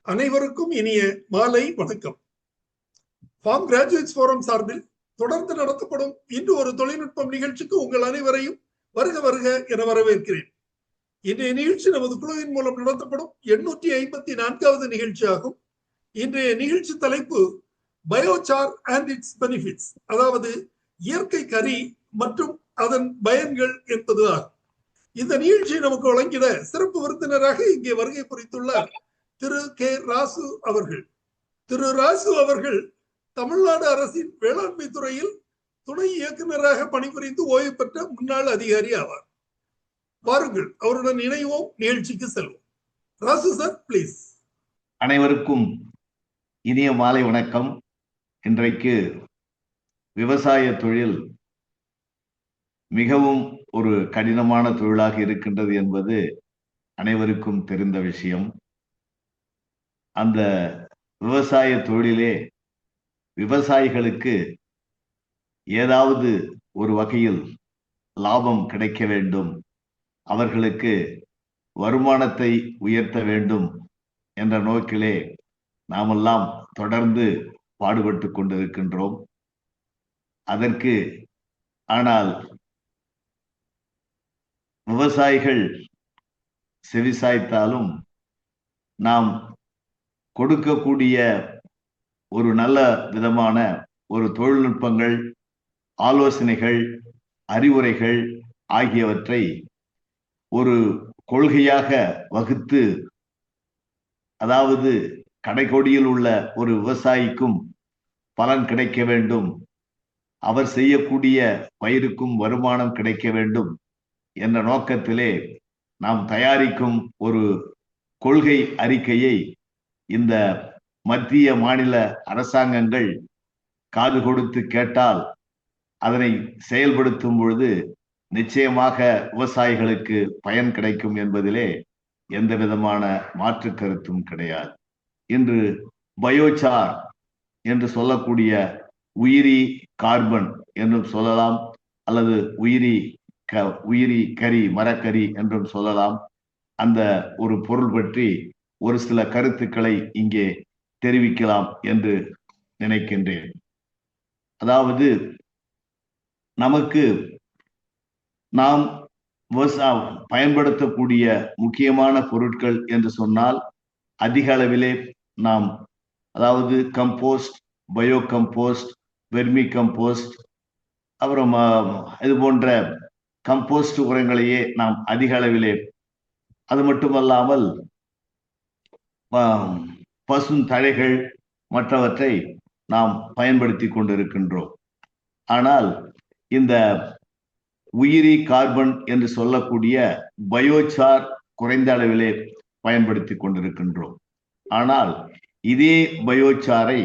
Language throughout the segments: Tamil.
அனைவருக்கும் இனிய மாலை வணக்கம். ஃபார்ம் கிராஜுவேட்ஸ் ஃபோரம் சார்பில் தொடர்ந்து நடத்தப்படும் இன்று ஒரு தொழில்நுட்பம் நிகழ்ச்சிக்கு உங்கள் அனைவரையும் வருக வருக என வரவேற்கிறேன். இன்றைய நிகழ்ச்சி நமது குழுவின் மூலம் நடத்தப்படும் 854வது நிகழ்ச்சியாகும். இன்றைய நிகழ்ச்சி தலைப்பு பயோசார் அண்ட் இட்ஸ் பெனிஃபிட்ஸ், அதாவது இயற்கை கரி மற்றும் அதன் பயன்கள் என்பது ஆகும். இந்த நிகழ்ச்சியை நமக்கு வழங்கிட சிறப்பு விருந்தினராக இங்கே வருகை புரிந்துள்ளார் திரு கே ராசு அவர்கள். திரு ராசு அவர்கள் தமிழ்நாடு அரசின் வேளாண்மை துறையில் துணை இயக்குநராக பணிபுரிந்து ஓய்வு பெற்ற முன்னாள் அதிகாரி ஆவார். வாருங்கள், அவருடன் இணைவோம், நிகழ்ச்சிக்கு செல்வோம். Rasu sir, please. அனைவருக்கும் இனிய மாலை வணக்கம். இன்றைக்கு விவசாய தொழில் மிகவும் ஒரு கடினமான தொழிலாக இருக்கின்றது என்பது அனைவருக்கும் தெரிந்த விஷயம். அந்த விவசாய தொழிலே விவசாயிகளுக்கு ஏதாவது ஒரு வகையில் லாபம் கிடைக்க வேண்டும், அவர்களுக்கு வருமானத்தை உயர்த்த வேண்டும் என்ற நோக்கிலே நாமெல்லாம் தொடர்ந்து பாடுபட்டு கொண்டிருக்கின்றோம். அதற்கு ஆனால் விவசாயிகள் செவிசாய்த்தாலும் நாம் கொடுக்கக்கூடிய ஒரு நல்ல விதமான ஒரு தொழில்நுட்பங்கள், ஆலோசனைகள், அறிவுரைகள் ஆகியவற்றை ஒரு கொள்கையாக வகுத்து, அதாவது கடைக்கோடியில் உள்ள ஒரு விவசாயிக்கும் பலன் கிடைக்க வேண்டும், அவர் செய்யக்கூடிய பயிருக்கும் வருமானம் கிடைக்க வேண்டும் என்ற நோக்கத்திலே நாம் தயாரிக்கும் ஒரு கொள்கை அறிக்கையை இந்த மத்திய மாநில அரசாங்கங்கள் காது கொடுத்து கேட்டால் அதனை செயல்படுத்தும் பொழுது நிச்சயமாக விவசாயிகளுக்கு பயன் கிடைக்கும் என்பதிலே எந்த விதமான மாற்று கருத்தும் கிடையாது. இன்று பயோசார் என்று சொல்லக்கூடிய உயிரி கார்பன் என்றும் சொல்லலாம், அல்லது உயிரி கரி, மரக்கரி என்றும் சொல்லலாம். அந்த ஒரு பொருள் பற்றி ஒரு சில கருத்துக்களை இங்கே தெரிவிக்கலாம் என்று நினைக்கின்றேன். அதாவது நமக்கு நாம் பயன்படுத்தக்கூடிய முக்கியமான பொருட்கள் என்று சொன்னால் அதிக அளவிலே நாம், அதாவது compost, bio compost, vermi compost, அப்புறம் இது போன்ற கம்போஸ்ட் உரங்களையே நாம் அதிக அளவிலே, அது மட்டுமல்லாமல் பசுந்தழைகள் மற்றவற்றை நாம் பயன்படுத்தி கொண்டிருக்கின்றோம். ஆனால் இந்த உயிரி கார்பன் என்று சொல்லக்கூடிய பயோசார் குறைந்த அளவிலே பயன்படுத்தி கொண்டிருக்கின்றோம். ஆனால் இதே பயோசாரை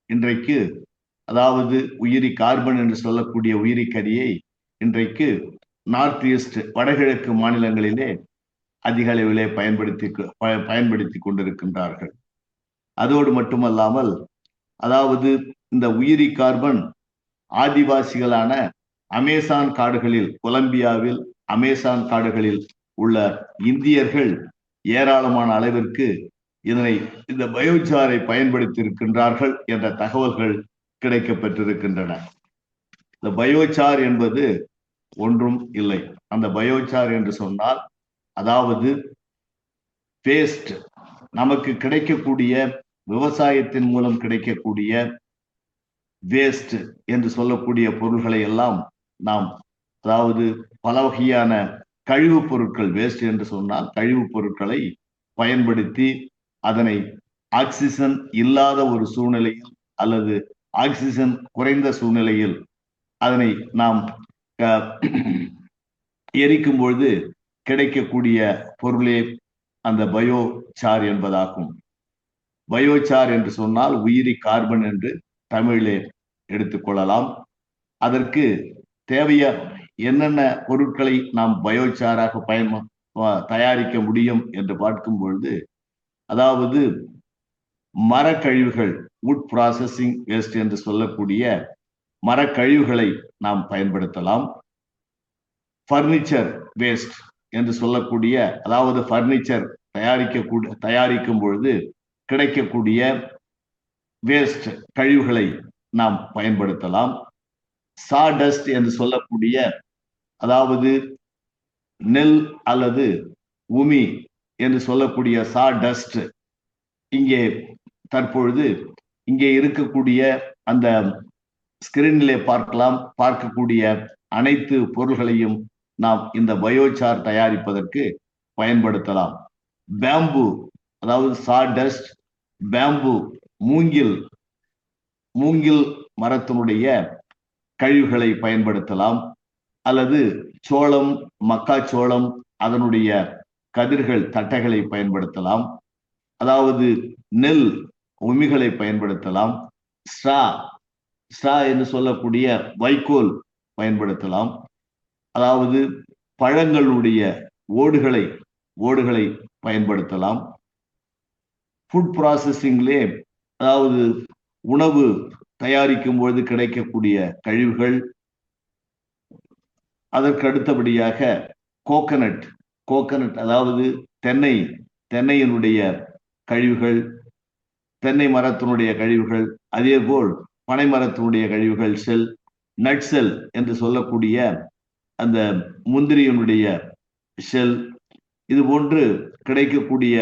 இன்றைக்கு, அதாவது உயிரி கார்பன் என்று சொல்லக்கூடிய உயிரி கரியை இன்றைக்கு நார்த் ஈஸ்ட், வடகிழக்கு மாநிலங்களிலே அதிக அளவிலே பயன்படுத்தி கொண்டிருக்கின்றார்கள். அதோடு மட்டுமல்லாமல், அதாவது இந்த உயிரி கார்பன் ஆதிவாசிகளான அமேசான் காடுகளில், கொலம்பியாவில் அமேசான் காடுகளில் உள்ள இந்தியர்கள் ஏராளமான அளவிற்கு இந்த பயோசாரை பயன்படுத்தி இருக்கின்றார்கள் என்ற தகவல்கள் கிடைக்கப்பெற்றிருக்கின்றன. இந்த பயோசார் என்பது ஒன்றும் இல்லை. அந்த பயோசார் என்று சொன்னால், அதாவது வேஸ்ட், நமக்கு கிடைக்கக்கூடிய விவசாயத்தின் மூலம் கிடைக்கக்கூடிய வேஸ்ட் என்று சொல்லக்கூடிய பொருள்களை எல்லாம் நாம், அதாவது பல வகையான கழிவுப் பொருட்கள், வேஸ்ட் என்று சொன்னால் கழிவுப் பொருட்களை பயன்படுத்தி அதனை ஆக்சிஜன் இல்லாத ஒரு சூழ்நிலையில் அல்லது ஆக்சிஜன் குறைந்த சூழ்நிலையில் அதனை நாம் எரிக்கும் பொழுது கிடைக்கக்கூடிய பொருளே அந்த பயோசார் என்பதாகும். பயோசார் என்று சொன்னால் உயிரி கார்பன் என்று தமிழிலே எடுத்துக்கொள்ளலாம். அதற்கு தேவைய என்னென்ன பொருட்களை நாம் பயோசாராக தயாரிக்க முடியும் என்று பார்க்கும் பொழுது, அதாவது மரக்கழிவுகள், வுட் ப்ராசஸிங் வேஸ்ட் என்று சொல்லக்கூடிய மரக்கழிவுகளை நாம் பயன்படுத்தலாம். ஃபர்னிச்சர் வேஸ்ட் என்று சொல்லக்கூடிய, அதாவது ஃபர்னிச்சர் தயாரிக்கும் பொழுது கிடைக்கக்கூடிய வேஸ்ட் கழிவுகளை நாம் பயன்படுத்தலாம். சாடஸ்ட் என்று சொல்லக்கூடிய, அதாவது நெல் அல்லது உமி என்று சொல்லக்கூடிய சாடஸ்ட், இங்கே தற்பொழுது இங்கே இருக்கக்கூடிய அந்த ஸ்கிரீனிலே பார்க்கக்கூடிய அனைத்து பொருள்களையும் நாம் இந்த பயோசார் தயாரிப்பதற்கு பயன்படுத்தலாம். பேம்பு, அதாவது சாடஸ்ட், பேம்பு, மூங்கில் மரத்தினுடைய கழிவுகளை பயன்படுத்தலாம். அல்லது சோளம், மக்காச்சோளம், அதனுடைய கதிர்கள், தட்டைகளை பயன்படுத்தலாம். அதாவது நெல் உமிகளை பயன்படுத்தலாம். ஸ்ட்ரா என்று சொல்லக்கூடிய வைக்கோல் பயன்படுத்தலாம். அதாவது பழங்களுடைய ஓடுகளை பயன்படுத்தலாம். ஃபுட் ப்ராசஸிங்லே, அதாவது உணவு தயாரிக்கும் பொழுது கிடைக்கக்கூடிய கழிவுகள். அதற்கு அடுத்தபடியாக கோகனட், அதாவது தென்னையினுடைய கழிவுகள், தென்னை மரத்தினுடைய கழிவுகள், அதேபோல் பனை மரத்தினுடைய கழிவுகள், நட் செல் என்று சொல்லக்கூடிய அந்த முந்திரியினுடைய ஷெல், இது போன்று கிடைக்கக்கூடிய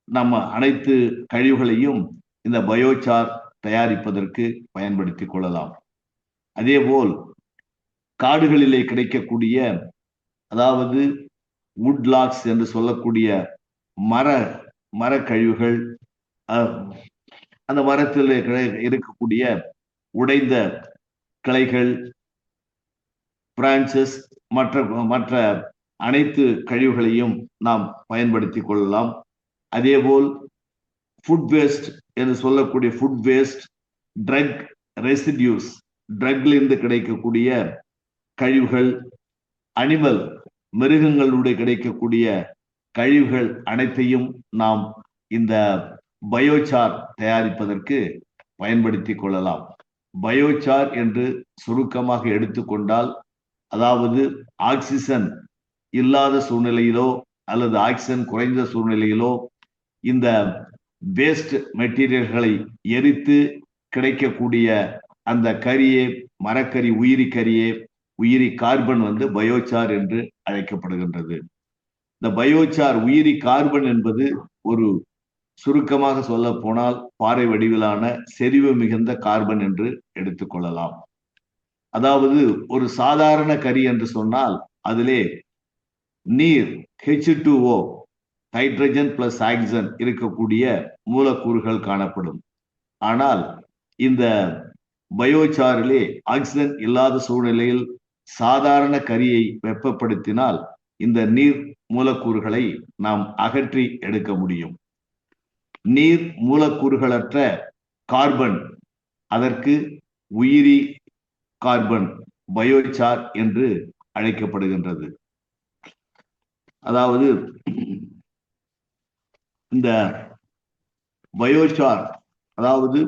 நம்ம அனைத்து கழிவுகளையும் இந்த பயோசார் தயாரிப்பதற்கு பயன்படுத்திக் கொள்ளலாம். அதேபோல் காடுகளிலே கிடைக்கக்கூடிய, அதாவது வுட்லாக்ஸ் என்று சொல்லக்கூடிய மர கழிவுகள், அந்த மரத்தில் இருக்கக்கூடிய உடைந்த கிளைகள், பிரான்சஸ், மற்ற அனைத்து கழிவுகளையும் நாம் பயன்படுத்திக் கொள்ளலாம். அதேபோல் ஃபுட் வேஸ்ட் என்று சொல்லக்கூடிய ஃபுட் வேஸ்ட், ட்ரக் ரெசிடியூஸ், ட்ரக்லிருந்து கிடைக்கக்கூடிய கழிவுகள், மிருகங்களுடைய கிடைக்கக்கூடிய கழிவுகள் அனைத்தையும் நாம் இந்த பயோசார் தயாரிப்பதற்கு பயன்படுத்திக் கொள்ளலாம். பயோசார் என்று சுருக்கமாக எடுத்துக்கொண்டால், அதாவது ஆக்சிஜன் இல்லாத சூழ்நிலையிலோ அல்லது ஆக்சிஜன் குறைந்த சூழ்நிலையிலோ இந்த வேஸ்ட் மெட்டீரியல்களை எரித்து கிடைக்கக்கூடிய அந்த கரியே, மரக்கரி, உயிரி கார்பன் பயோசார் என்று அழைக்கப்படுகின்றது. இந்த பயோசார் உயிரி கார்பன் என்பது ஒரு சுருக்கமாக சொல்ல போனால் பாறை வடிவிலான செறிவு மிகுந்த கார்பன் என்று எடுத்துக்கொள்ளலாம். அதாவது ஒரு சாதாரண கரி என்று சொன்னால் அதிலே நீர், H2O, ஹைட்ரஜன் பிளஸ் ஆக்சிஜன் இருக்கக்கூடிய மூலக்கூறுகள் காணப்படும். ஆனால் இந்த பயோசாரிலே ஆக்சிஜன் இல்லாத சூழ்நிலையில் சாதாரண கரியை வெப்பப்படுத்தினால் இந்த நீர் மூலக்கூறுகளை நாம் அகற்றி எடுக்க முடியும். நீர் மூலக்கூறுகளற்ற கார்பன், அதற்கு உயிரி கார்பன், பயோசார் என்று அழைக்கப்படுகின்றது. அதாவது இந்த பயோசார், அதாவது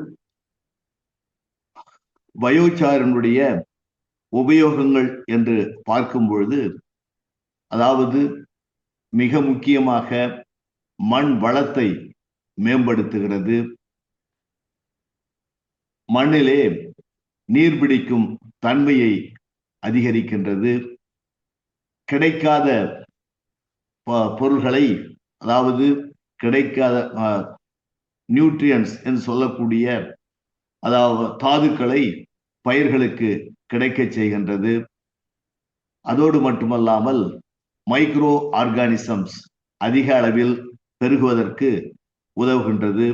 பயோசாரினுடைய உபயோகங்கள் என்று பார்க்கும் பொழுது, அதாவது மிக முக்கியமாக மண் வளத்தை மேம்படுத்துகிறது. மண்ணிலே நீர் பிடிக்கும் தன்மையை அதிகரிக்கின்றது. கிடைக்காத பொருள்களை, அதாவது கிடைக்காத நியூட்ரியன்ஸ் என்று சொல்லக்கூடிய, அதாவது தாதுக்களை பயிர்களுக்கு கிடைக்க செய்கின்றது. அதோடு மட்டுமல்லாமல் மைக்ரோ ஆர்கானிசம்ஸ் அதிக அளவில் பெருகுவதற்கு உதவுகின்றது.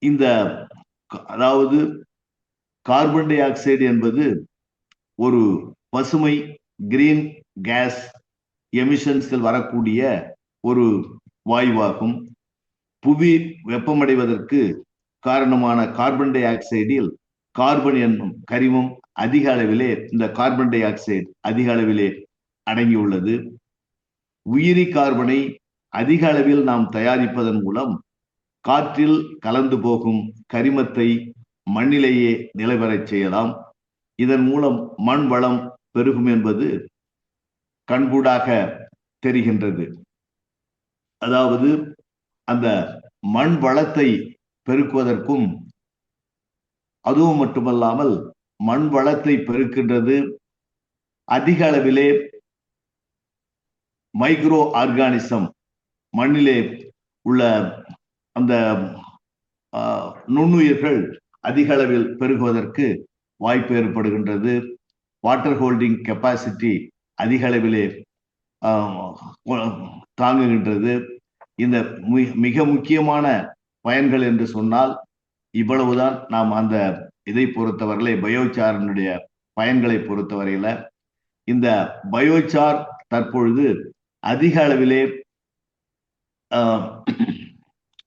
இந்த, அதாவது கார்பன் டை ஆக்சைடு என்பது ஒரு பசுமை கிரீன் கேஸ் எமிஷன்ஸில் வரக்கூடிய ஒரு வாயுவாகும். புவி வெப்பமடைவதற்கு காரணமான கார்பன் டை ஆக்சைடில் கார்பன் என்னும் கரிமம் அதிக அளவிலே, இந்த கார்பன் டை ஆக்சைடு அதிக அளவிலே அடங்கியுள்ளது. உயிரி கார்பனை அதிக அளவில் நாம் தயாரிப்பதன் மூலம் காற்றில் கலந்து போகும் கரிமத்தை மண்ணிலேயே நிலைபெறச் செய்யலாம். இதன் மூலம் மண் வளம் பெருகும் என்பது கண்கூடாக தெரிகின்றது. அதாவது அந்த மண் வளத்தை பெருக்குவதற்கும், அதுவும் மட்டுமல்லாமல் மண் வளத்தை பெருக்கின்றது, அதிக அளவிலே மைக்ரோ ஆர்கானிசம் மண்ணிலே உள்ள அந்த நுண்ணுயிர்கள் அதிக அளவில் பெருகுவதற்கு வாய்ப்பு ஏற்படுகின்றது. வாட்டர் ஹோல்டிங் கெப்பாசிட்டி அதிக அளவிலே தாங்குகின்றது. இந்த மிக முக்கியமான பயன்கள் என்று சொன்னால் இவ்வளவுதான். நாம் அந்த இதை பொறுத்தவரையில பயோசாரினுடைய பயன்களை பொறுத்தவரையில இந்த பயோசார் தற்பொழுது அதிக அளவிலே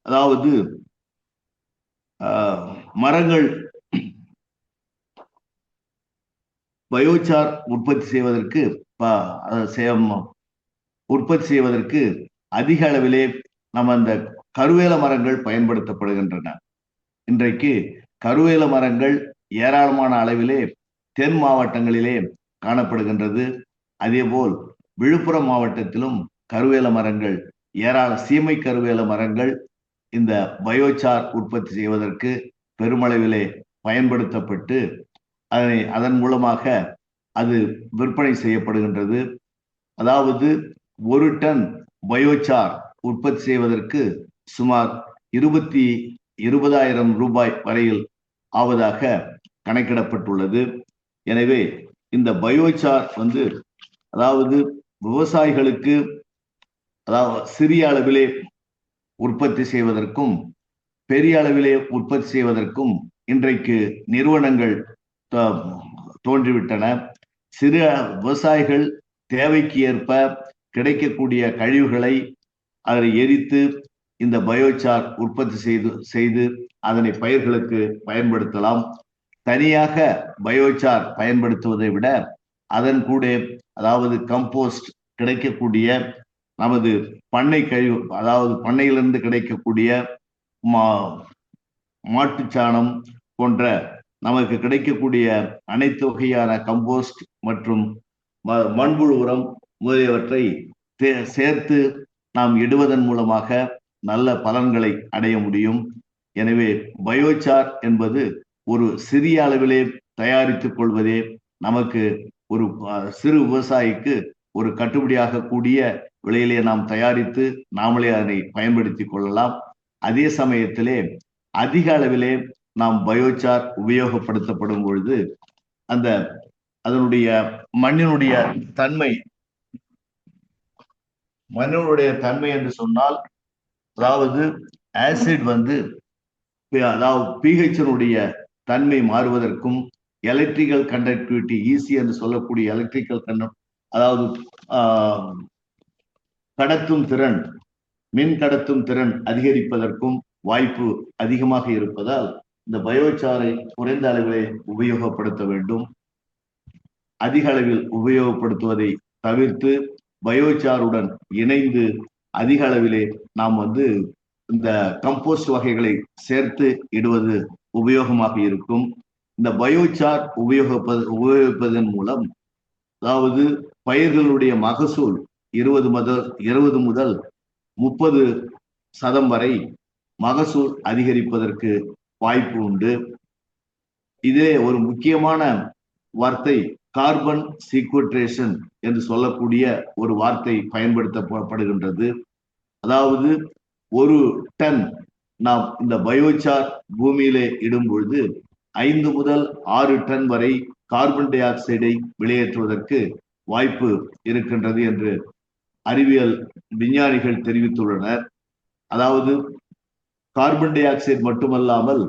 அதாவது மரங்கள் பயோசார் உற்பத்தி செய்வதற்கு அதிக அளவிலே நம்ம அந்த கருவேல மரங்கள் பயன்படுத்தப்படுகின்றன. இன்றைக்கு கருவேல மரங்கள் ஏராளமான அளவிலே தென் மாவட்டங்களிலே காணப்படுகின்றது. அதேபோல் விழுப்புரம் மாவட்டத்திலும் கருவேல மரங்கள் சீமை கருவேல மரங்கள் இந்த பயோசார் உற்பத்தி செய்வதற்கு பெருமளவிலே பயன்படுத்தப்பட்டு அதன் மூலமாக அது விற்பனை செய்யப்படுகின்றது. அதாவது 1 டன் பயோசார் உற்பத்தி செய்வதற்கு சுமார் 20,000 ரூபாய் வரையில் ஆவதாக கணக்கிடப்பட்டுள்ளது. எனவே இந்த பயோசார் அதாவது விவசாயிகளுக்கு சிறிய அளவிலே உற்பத்தி செய்வதற்கும் பெரிய அளவிலே உற்பத்தி செய்வதற்கும் இன்றைக்கு நிறுவனங்கள் தோன்றிவிட்டன. சிறு விவசாயிகள் தேவைக்கு ஏற்ப கிடைக்கக்கூடிய கழிவுகளை அதை எரித்து இந்த பயோசார் உற்பத்தி செய்து அதனை பயிர்களுக்கு பயன்படுத்தலாம். தனியாக பயோசார் பயன்படுத்துவதை விட அதன் கூட அதாவது கம்போஸ்ட் கிடைக்கக்கூடிய நமது பண்ணை கழிவு, அதாவது பண்ணையிலிருந்து கிடைக்கக்கூடிய மாட்டுச்சாணம் போன்ற நமக்கு கிடைக்கக்கூடிய அனைத்து வகையான கம்போஸ்ட் மற்றும் மண்புழு உரம் முதலியவற்றை சேர்த்து நாம் இடுவதன் மூலமாக நல்ல பலன்களை அடைய முடியும். எனவே பயோசார் என்பது ஒரு சிறிய அளவிலே தயாரித்துக் கொள்வதே நமக்கு ஒரு சிறு விவசாயிக்கு ஒரு கட்டுப்படியாக கூடிய விலையிலே நாம் தயாரித்து நாமளே அதனை பயன்படுத்திக் கொள்ளலாம். அதே சமயத்திலே அதிக அளவிலே நாம் பயோசார் உபயோகப்படுத்தப்படும் பொழுது அதனுடைய மண்ணினுடைய தன்மை என்று சொன்னால், அதாவது ஆசிட் அதாவது பிஹெச்சினுடைய தன்மை மாறுவதற்கும், எலக்ட்ரிக்கல் கண்டக்டிவிட்டி ஈஸி என்று சொல்லக்கூடிய எலக்ட்ரிக்கல் அதாவது மின் கடத்தும் திறன் அதிகரிப்பதற்கும் வாய்ப்பு அதிகமாக இருப்பதால் இந்த பயோசாரை குறைந்த அளவிலே உபயோகப்படுத்த வேண்டும். அதிக அளவில் உபயோகப்படுத்துவதை தவிர்த்து பயோசாருடன் இணைந்து அதிக அளவிலே நாம் இந்த கம்போஸ்ட் வகைகளை சேர்த்து இடுவது உபயோகமாக இருக்கும். இந்த பயோசார் உபயோகிப்பதன் மூலம் அதாவது பயிர்களுடைய மகசூல் 20 முதல் 30% வரை மகசூல் அதிகரிப்பதற்கு வாய்ப்பு உண்டு. இதே ஒரு முக்கியமான வார்த்தை கார்பன் சீக்வெஸ்ட்ரேஷன் என்று சொல்லக்கூடிய ஒரு வார்த்தை பயன்படுத்தப்படுகின்றது. அதாவது 1 டன் நாம் இந்த பயோசார் பூமியிலே இடும் பொழுது 5 முதல் 6 டன் வரை கார்பன் டை ஆக்சைடை வெளியேற்றுவதற்கு வாய்ப்பு இருக்கின்றது என்று அறிவியல் விஞ்ஞானிகள் தெரிவித்துள்ளனர். அதாவது கார்பன் டை ஆக்சைடு மட்டுமல்லாமல்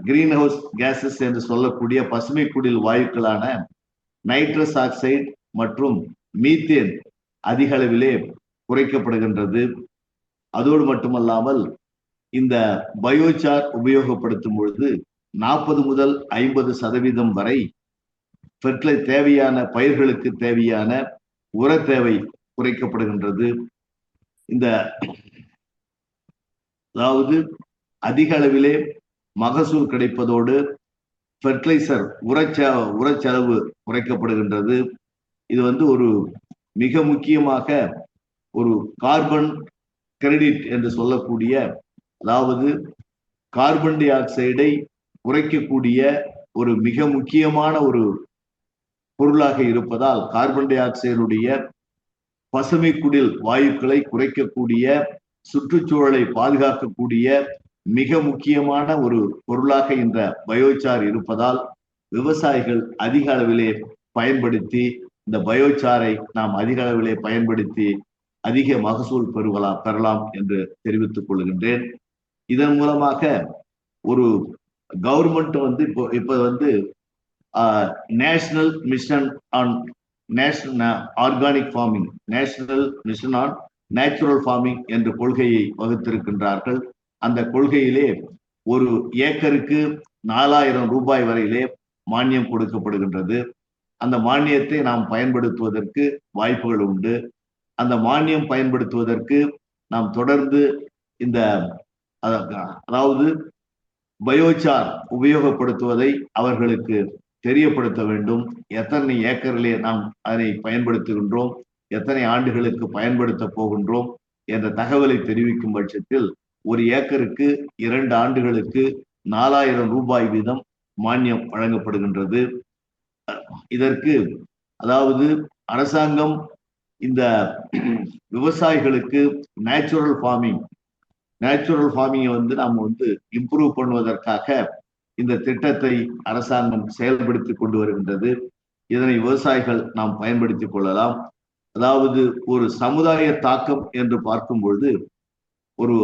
கிரீன் ஹவுஸ் கேசஸ் என்று சொல்லக்கூடிய பசுமை குடில் வாயுக்களான நைட்ரஸ் ஆக்சைடு மற்றும் மீத்தேன் அதிக அளவிலே குறைக்கப்படுகின்றது. அதோடு மட்டுமல்லாமல் இந்த பயோசார் உபயோகப்படுத்தும் பொழுது 40 முதல் 50% வரை தேவையான பயிர்களுக்கு தேவையான உர தேவை குறைக்கப்படுகின்றது. அதாவது அதிக அளவிலே மகசூல் கிடைப்பதோடு ஃபெர்டிலைசர் உரச்செலவு குறைக்கப்படுகின்றது. இது ஒரு மிக முக்கியமாக ஒரு கார்பன் கிரெடிட் என்று சொல்லக்கூடிய, அதாவது கார்பன் டை ஆக்சைடை குறைக்கக்கூடிய ஒரு மிக முக்கியமான ஒரு பொருளாக இருப்பதால், கார்பன் டை ஆக்சைடுடைய பசுமை குடில் வாயுக்களை குறைக்கக்கூடிய, சுற்றுச்சூழலை பாதுகாக்கக்கூடிய மிக முக்கியமான ஒரு பொருளாக இந்த பயோசார் இருப்பதால் விவசாயிகள் அதிக அளவிலே பயன்படுத்தி, இந்த பயோசாரை நாம் அதிக அளவிலே பயன்படுத்தி அதிக மகசூல் பெறலாம் என்று தெரிவித்துக் கொள்கின்றேன். இதன் மூலமாக ஒரு கவர்மெண்ட் வந்து இப்ப வந்து national mission on organic farming, national mission on natural farming என்ற கொள்கையை வகுத்திருக்கின்றார்கள். அந்த கொள்கையிலே ஒரு ஏக்கருக்கு 4000 ரூபாய் வரையிலே மானியம் கொடுக்கப்படுகின்றது. அந்த மானியத்தை நாம் பயன்படுத்துவதற்கு வாய்ப்புகள் உண்டு. அந்த மானியம் பயன்படுத்துவதற்கு நாம் தொடர்ந்து இந்த அதாவது பயோசார் உபயோகப்படுத்துவதை அவர்களுக்கு தெரியப்படுத்த வேண்டும். எத்தனை ஏக்கரிலே நாம் அதனை பயன்படுத்துகின்றோம், எத்தனை ஆண்டுகளுக்கு பயன்படுத்த போகின்றோம் என்ற தகவலை தெரிவிக்கும் பட்சத்தில் ஒரு ஏக்கருக்கு 2 ஆண்டுகளுக்கு 4000 ரூபாய் வீதம் மானியம் வழங்கப்படுகின்றது. இதற்கு அதாவது அரசாங்கம் இந்த விவசாயிகளுக்கு நேச்சுரல் ஃபார்மிங்கை வந்து நாம் வந்து இம்ப்ரூவ் பண்ணுவதற்காக இந்த திட்டத்தை அரசாங்கம் செயல்படுத்தி கொண்டு வருகின்றது. இதனை விவசாயிகள் நாம் பயன்படுத்திக் கொள்ளலாம். அதாவது ஒரு சமுதாய தாக்கம் என்று பார்க்கும் பொழுது ஒரு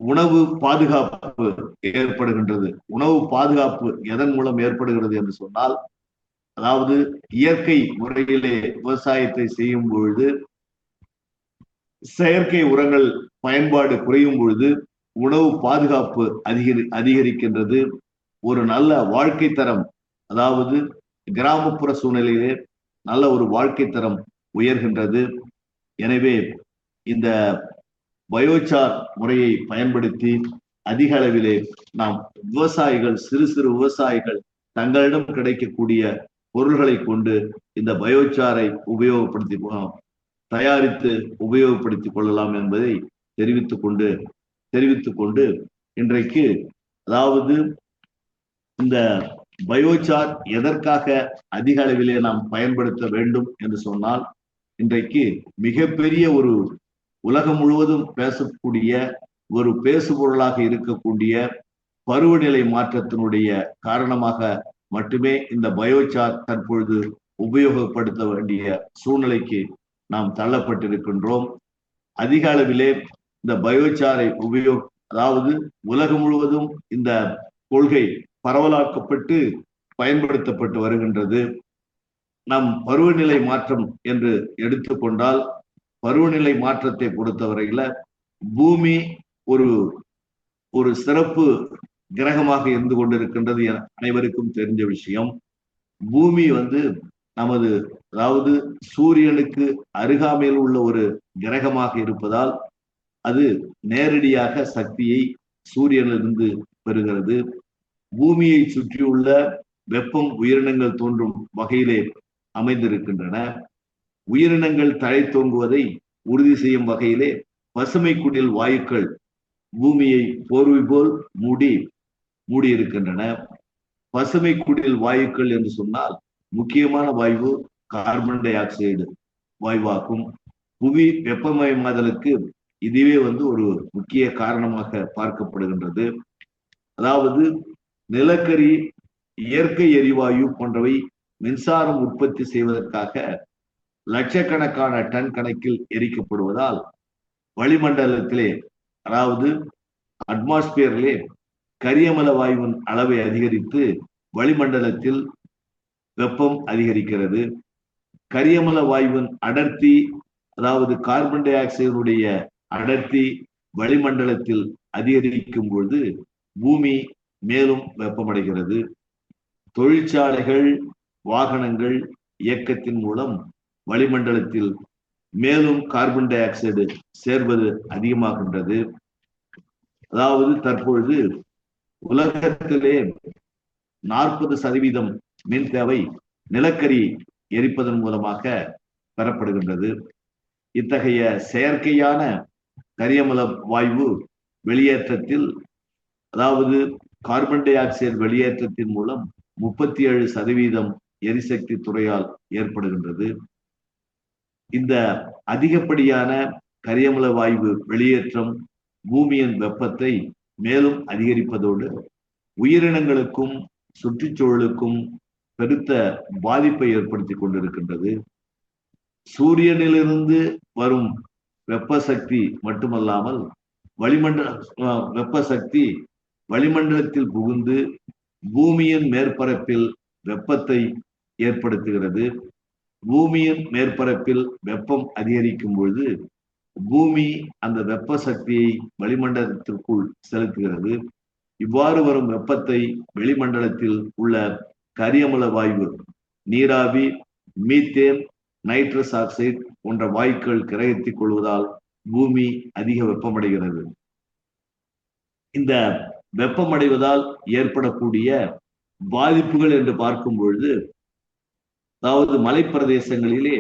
உணவு பாதுகாப்பு ஏற்படுகின்றது. உணவு பாதுகாப்பு எதன் மூலம் ஏற்படுகிறது என்று சொன்னால், அதாவது இயற்கை முறையிலே விவசாயத்தை செய்யும் பொழுது செயற்கை உரங்கள் பயன்பாடு குறையும் பொழுது உணவு பாதுகாப்பு அதிகரிக்கின்றது. ஒரு நல்ல வாழ்க்கை தரம், அதாவது கிராமப்புற சூழ்நிலையிலே நல்ல ஒரு வாழ்க்கை தரம் உயர்கின்றது. எனவே இந்த பயோசார் முறையை பயன்படுத்தி அதிக அளவிலே நாம் விவசாயிகள், சிறு சிறு விவசாயிகள் தங்களிடம் கிடைக்கக்கூடிய பொருள்களை கொண்டு இந்த பயோசாரை தயாரித்து உபயோகப்படுத்திக் கொள்ளலாம் என்பதை தெரிவித்துக் கொண்டு இன்றைக்கு, அதாவது இந்த பயோசார் எதற்காக அதிக அளவிலே நாம் பயன்படுத்த வேண்டும் என்று சொன்னால், இன்றைக்கு மிகப்பெரிய ஒரு உலகம் முழுவதும் பேசக்கூடிய ஒரு பேசுபொருளாக இருக்கக்கூடிய பருவநிலை மாற்றத்தினுடைய காரணமாக மட்டுமே இந்த பயோசார் தற்பொழுது உபயோகப்படுத்த வேண்டிய சூழ்நிலைக்கு நாம் தள்ளப்பட்டிருக்கின்றோம். அதிக அளவிலே இந்த பயோசாரை அதாவது உலகம் முழுவதும் இந்த கொள்கை பரவலாக்கப்பட்டு பயன்படுத்தப்பட்டு வருகின்றது. நம் பருவநிலை மாற்றம் என்று எடுத்துக்கொண்டால், பருவநிலை மாற்றத்தை பொறுத்தவரையில பூமி ஒரு சிறப்பு கிரகமாக இருந்து கொண்டிருக்கின்றது அனைவருக்கும் தெரிஞ்ச விஷயம். பூமி வந்து நமது, அதாவது சூரியனுக்கு அருகாமையில் உள்ள ஒரு கிரகமாக இருப்பதால் அது நேரடியாக சக்தியை சூரியனிலிருந்து பெறுகிறது. பூமியை சுற்றியுள்ள வெப்பம் உயிரினங்கள் தோன்றும் வகையிலே அமைந்திருக்கின்றன. உயிரினங்கள் தழை தோங்குவதை உறுதி செய்யும் வகையிலே பசுமை குடில் வாயுக்கள் பூமியை போர்வை போல் மூடி இருக்கின்றன. பசுமை குடில் வாயுக்கள் என்று சொன்னால் முக்கியமான வாயு கார்பன் டை ஆக்சைடு வாயுவாகும். புவி வெப்பமயமாதலுக்கு இதுவே வந்து ஒரு முக்கிய காரணமாக பார்க்கப்படுகின்றது. அதாவது நிலக்கரி, இயற்கை எரிவாயு போன்றவை மின்சாரம் உற்பத்தி செய்வதற்காக லட்சக்கணக்கான டன் கணக்கில் எரிக்கப்படுவதால் வளிமண்டலத்திலே, அதாவது அட்மாஸ்பியரிலே கரியமல வாயுவின் அளவை அதிகரித்து வளிமண்டலத்தில் வெப்பம் அதிகரிக்கிறது. கரியமல வாயுவின் அடர்த்தி, அதாவது கார்பன் டை ஆக்சைடுடைய அடர்த்தி வளிமண்டலத்தில் அதிகரிக்கும் பொழுது பூமி மேலும் வெப்பமடைகிறது. தொழிற்சாலைகள், வாகனங்கள் இயக்கத்தின் மூலம் வளிமண்டலத்தில் மேலும் கார்பன் டை ஆக்சைடு சேர்வது அதிகமாகின்றது. அதாவது தற்பொழுது உலகத்திலே 40% மின் தேவை நிலக்கரி எரிப்பதன் மூலமாக பெறப்படுகின்றது. இத்தகைய செயற்கையான கரியமல வாயு வெளியேற்றத்தில், அதாவது கார்பன் டை ஆக்சைடு வெளியேற்றத்தின் மூலம் 37% எரிசக்தி துறையால் ஏற்படுகின்றது. இந்த அதிகப்படியான கரியமல வாயு வெளியேற்றம் பூமியின் வெப்பத்தை மேலும் அதிகரிப்பதோடு உயிரினங்களுக்கும் சுற்றுச்சூழலுக்கும் பெருத்த பாதிப்பை ஏற்படுத்தி கொண்டிருக்கின்றது. சூரியனிலிருந்து வரும் வெப்ப சக்தி மட்டுமல்லாமல் வெப்ப சக்தி வளிமண்டலத்தில் புகுந்து பூமியின் மேற்பரப்பில் வெப்பத்தை ஏற்படுத்துகிறது. பூமியின் மேற்பரப்பில் வெப்பம் அதிகரிக்கும் பொழுது பூமி அந்த வெப்ப சக்தியை வளிமண்டலத்திற்குள் செலுத்துகிறது. இவ்வாறு வரும் வெப்பத்தை வெளிமண்டலத்தில் உள்ள கரியமல வாயு, நீராவி, மீத்தேன், நைட்ரஸ் ஆக்சைடு போன்ற வாயுக்கள் கிரகித்துக் கொள்வதால் பூமி அதிக வெப்பமடைகிறது. இந்த வெப்பமடைவதால் ஏற்படக்கூடிய பாதிப்புகள் என்று பார்க்கும் பொழுது, அதாவது மலைப்பிரதேசங்களிலே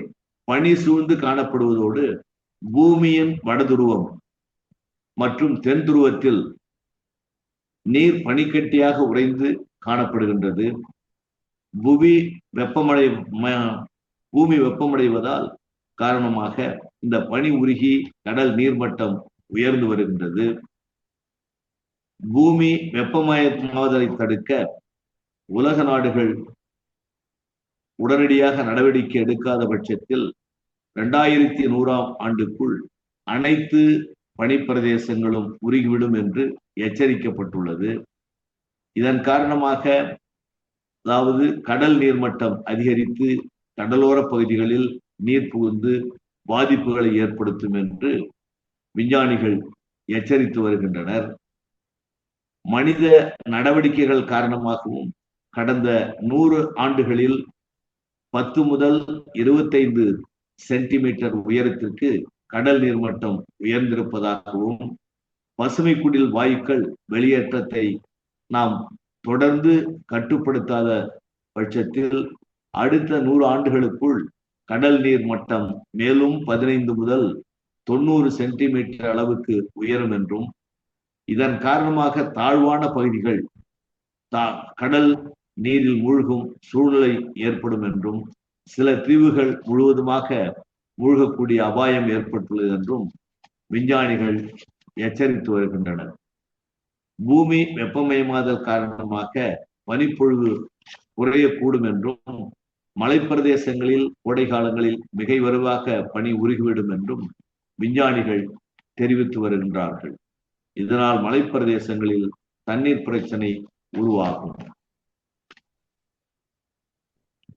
பனி சூழ்ந்து காணப்படுவதோடு பூமியின் வடதுருவம் மற்றும் தென் துருவத்தில் நீர் பனிக்கட்டியாக உறைந்து காணப்படுகின்றது. பூமி வெப்பமடைவதால் காரணமாக இந்த பனி உருகி கடல் நீர்மட்டம் உயர்ந்து வருகின்றது. பூமி வெப்பமயமாவதை தடுக்க உலக நாடுகள் உடனடியாக நடவடிக்கை எடுக்காத பட்சத்தில் 2100 அனைத்து பனிப்பிரதேசங்களும் உருகிவிடும் என்று எச்சரிக்கப்பட்டுள்ளது. இதன் காரணமாக, அதாவது கடல் நீர்மட்டம் அதிகரித்து கடலோர பகுதிகளில் நீர் புகுந்து பாதிப்புகளை ஏற்படுத்தும் என்று விஞ்ஞானிகள் எச்சரித்து வருகின்றனர். மனித நடவடிக்கைகள் காரணமாகவும் கடந்த 100 ஆண்டுகளில் 10 முதல் 25 சென்டிமீட்டர் உயரத்திற்கு கடல் நீர்மட்டம் உயர்ந்திருப்பதாகவும், பசுமை குடில் வாயுக்கள் வெளியேற்றத்தை நாம் தொடர்ந்து கட்டுப்படுத்தாத பட்சத்தில் அடுத்த 100 ஆண்டுகளுக்குள் கடல் நீர் மட்டம் மேலும் 15 முதல் 90 சென்டிமீட்டர் அளவுக்கு உயரும் என்றும், இதன் காரணமாக தாழ்வான பகுதிகள் கடல் நீரில் மூழ்கும் சூழ்நிலை ஏற்படும் என்றும், சில தீவுகள் முழுவதுமாக மூழ்கக்கூடிய அபாயம் ஏற்பட்டுள்ளது என்றும் விஞ்ஞானிகள் எச்சரித்து வருகின்றனர். பூமி வெப்பமயமாதல் காரணமாக பனிப்பொழிவு குறையக்கூடும் என்றும், மலைப்பிரதேசங்களில் கோடை காலங்களில் மிக விரைவாக பனி உருகிவிடும் என்றும் விஞ்ஞானிகள் தெரிவித்து வருகின்றார்கள். இதனால் மலைப்பிரதேசங்களில் தண்ணீர் பிரச்சனை உருவாகும்.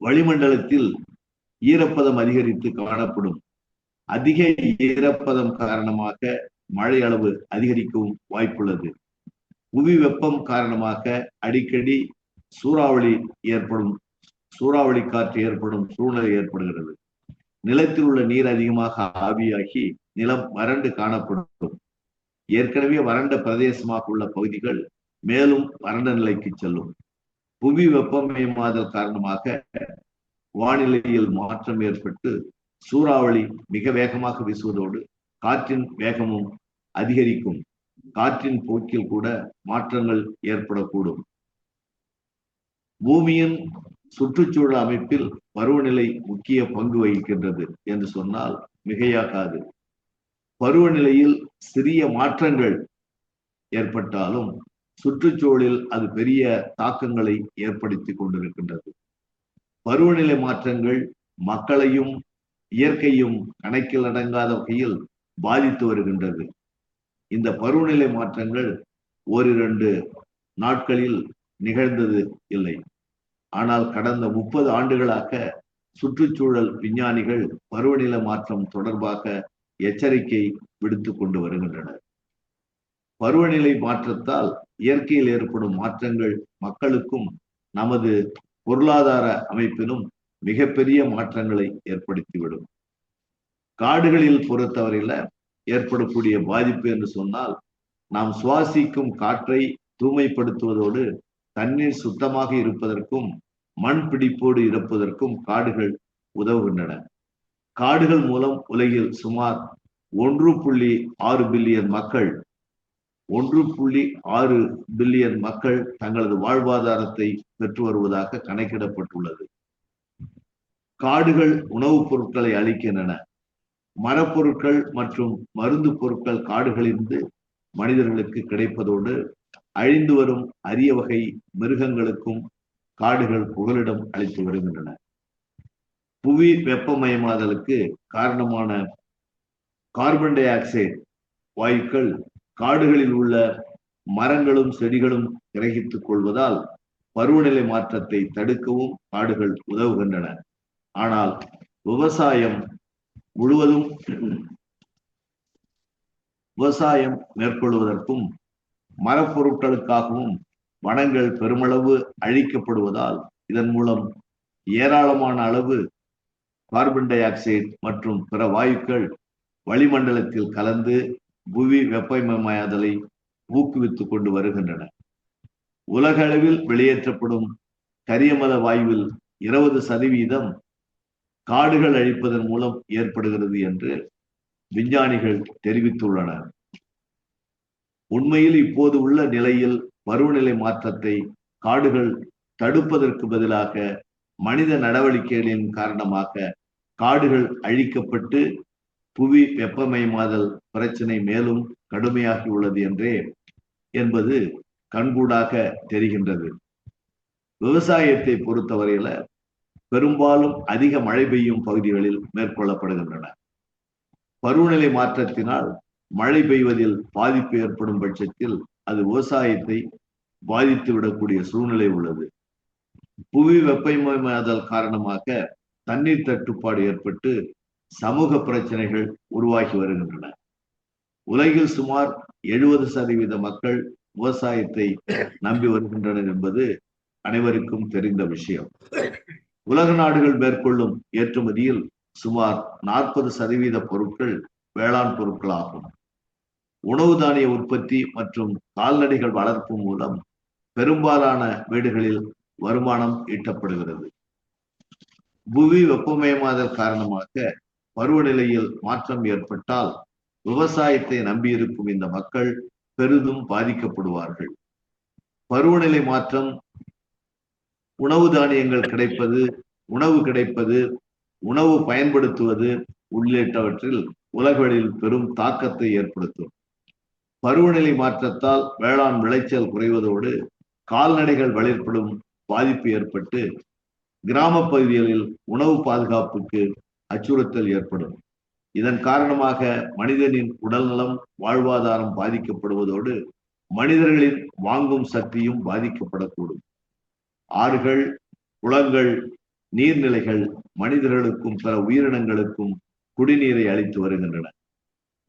வளிமண்டலத்தில் ஈரப்பதம் அதிகரித்து காணப்படும். அதிக ஈரப்பதம் காரணமாக மழை அளவு அதிகரிக்கவும் வாய்ப்புள்ளது. புவி வெப்பம் காரணமாக அடிக்கடி சூறாவளி காற்று ஏற்படும் சூழ்நிலை ஏற்படுகிறது. நிலத்தில் உள்ள நீர் அதிகமாக ஆவியாகி நிலம் வறண்டு காணப்படும். ஏற்கனவே வறண்ட பிரதேசமாக உள்ள பகுதிகள் மேலும் வறண்ட நிலைக்கு செல்லும். புவி வெப்பமயமாதல் காரணமாக வானிலையில் மாற்றம் ஏற்பட்டு சூறாவளி மிக வேகமாக வீசுவதோடு காற்றின் வேகமும் அதிகரிக்கும். காற்றின் போக்கில் கூட மாற்றங்கள் ஏற்படக்கூடும். பூமியின் சுற்றுச்சூழல் அமைப்பில் பருவநிலை முக்கிய பங்கு வகிக்கின்றது என்று சொன்னால் மிகையாகாது. பருவநிலையில் சிறிய மாற்றங்கள் ஏற்பட்டாலும் சுற்றுச்சூழலில் அது பெரிய தாக்கங்களை ஏற்படுத்தி கொண்டிருக்கின்றது. பருவநிலை மாற்றங்கள் மக்களையும் இயற்கையும் கணக்கில் அடங்காத வகையில் பாதித்து வருகின்றது. இந்த பருவநிலை மாற்றங்கள் 1-2 நாட்களில் நிகழ்ந்தது இல்லை. ஆனால் கடந்த 30 ஆண்டுகளாக சுற்றுச்சூழல் விஞ்ஞானிகள் பருவநிலை மாற்றம் தொடர்பாக எச்சரிக்கை விடுத்து கொண்டு வருகின்றனர். பருவநிலை மாற்றத்தால் இயற்கையில் ஏற்படும் மாற்றங்கள் மக்களுக்கும் நமது பொருளாதார அமைப்பிலும் மிகப்பெரிய மாற்றங்களை ஏற்படுத்திவிடும். காடுகளில் பொறுத்தவரையில ஏற்படக்கூடிய பாதிப்பு என்று சொன்னால், நாம் சுவாசிக்கும் காற்றை தூய்மைப்படுத்துவதோடு தண்ணீர் சுத்தமாக இருப்பதற்கும் மண் பிடிப்போடு இருப்பதற்கும் காடுகள் உதவுகின்றன. காடுகள் மூலம் உலகில் சுமார் 1.6 பில்லியன் மக்கள் 1.6 பில்லியன் மக்கள் தங்களது வாழ்வாதாரத்தை பெற்று வருவதாக கணக்கிடப்பட்டுள்ளது. காடுகள் உணவுப் பொருட்களை அளிக்கின்றன. மரப்பொருட்கள் மற்றும் மருந்து பொருட்கள் காடுகளிலிருந்து மனிதர்களுக்கு கிடைப்பதோடு அழிந்து வரும் அரிய வகை மிருகங்களுக்கும் காடுகள் புகலிடம் அளித்து வருகின்றன. புவி வெப்பமயமாதலுக்கு காரணமான கார்பன் டை ஆக்சைடு வாயுக்கள் காடுகளில் உள்ள மரங்களும் செடிகளும் கிரகித்துக் கொள்வதால் பருவநிலை மாற்றத்தை தடுக்கவும் காடுகள் உதவுகின்றன. ஆனால் விவசாயம் மேற்கொள்வதற்கும் மரப்பொருட்களுக்காகவும் வனங்கள் பெருமளவு அழிக்கப்படுவதால் இதன் மூலம் ஏராளமான அளவு கார்பன் டை ஆக்சைடு மற்றும் பிற வாயுக்கள் வளிமண்டலத்தில் கலந்து புவி வெப்பமயமாதலை ஊக்குவித்துக் கொண்டு வருகின்றன. உலக அளவில் வெளியேற்றப்படும் கரியமல வாயுவில் 20% காடுகள் அழிப்பதன் மூலம் ஏற்படுகிறது என்று விஞ்ஞானிகள் தெரிவித்துள்ளனர். உண்மையில் இப்போது உள்ள நிலையில் பருவநிலை மாற்றத்தை காடுகள் தடுப்பதற்கு பதிலாக மனித நடவடிக்கைகளின் காரணமாக காடுகள் அழிக்கப்பட்டு புவி வெப்பமயமாதல் பிரச்சனை மேலும் கடுமையாகி உள்ளது என்பது கண்கூடாக தெரிகின்றது. விவசாயத்தை பொறுத்தவரையில பெரும்பாலும் அதிக மழை பெய்யும் பகுதிகளில் மேற்கொள்ளப்படுகின்றன. பருவநிலை மாற்றத்தினால் மழை பெய்வதில் பாதிப்பு ஏற்படும் பட்சத்தில் அது விவசாயத்தை பாதித்து விடக்கூடிய சூழ்நிலை உள்ளது. புவி வெப்பமயமாதல் காரணமாக தண்ணீர் தட்டுப்பாடு ஏற்பட்டு சமூக பிரச்சனைகள் உருவாகி வருகின்றன. உலகில் சுமார் 70% மக்கள் விவசாயத்தை நம்பி வருகின்றனர் என்பது அனைவருக்கும் தெரிந்த விஷயம். உலக நாடுகள் மேற்கொள்ளும் ஏற்றுமதியில் சுமார் 40% பொருட்கள் வேளாண் பொருட்களாகும். உணவு தானிய உற்பத்தி மற்றும் கால்நடைகள் வளர்ப்பு மூலம் பெரும்பாலான வீடுகளில் வருமானம் ஈட்டப்படுகிறது. புவி வெப்பமயமாதல் காரணமாக பருவநிலையில் மாற்றம் ஏற்பட்டால் விவசாயத்தை நம்பியிருக்கும் இந்த மக்கள் பெரிதும் பாதிக்கப்படுவார்கள். பருவநிலை மாற்றம் உணவு தானியங்கள் கிடைப்பது, உணவு பயன்படுத்துவது உள்ளிட்டவற்றில் உலகளில் பெரும் தாக்கத்தை ஏற்படுத்தும். பருவநிலை மாற்றத்தால் வேளாண் விளைச்சல் குறைவதோடு கால்நடைகள் வளர்ப்பிலும் பாதிப்பு ஏற்பட்டு கிராம பகுதிகளில் உணவு பாதுகாப்புக்கு அச்சுறுத்தல் ஏற்படும். இதன் காரணமாக மனிதனின் உடல்நலம், வாழ்வாதாரம் பாதிக்கப்படுவதோடு மனிதர்களின் வாங்கும் சக்தியும் பாதிக்கப்படக்கூடும். ஆறுகள், குளங்கள், நீர்நிலைகள் மனிதர்களுக்கும் பிற உயிரினங்களுக்கும் குடிநீரை அளித்து வருகின்றன.